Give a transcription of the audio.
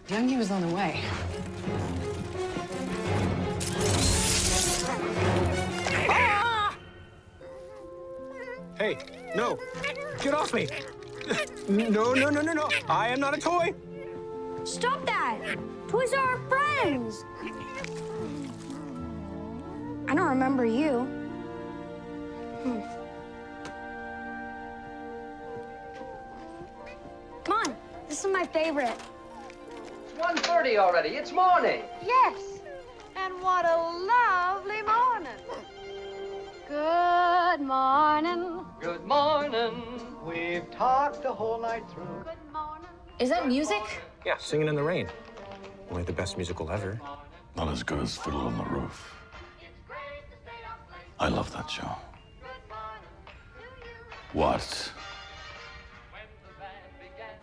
Youngie was on the way. Ah! Hey, no. Get off me. No, no, no, no, no. I am not a toy. Stop that! Toys are our friends! I don't remember you. Come on, this is my favorite. It's 1:30 already. It's morning. Yes, and what a lovely morning. Good morning. Good morning. We've talked the whole night through. Good morning. Is that music? Yeah, Singing in the Rain. Only the best musical ever. Not as good as Fiddle on the Roof. I love that show. What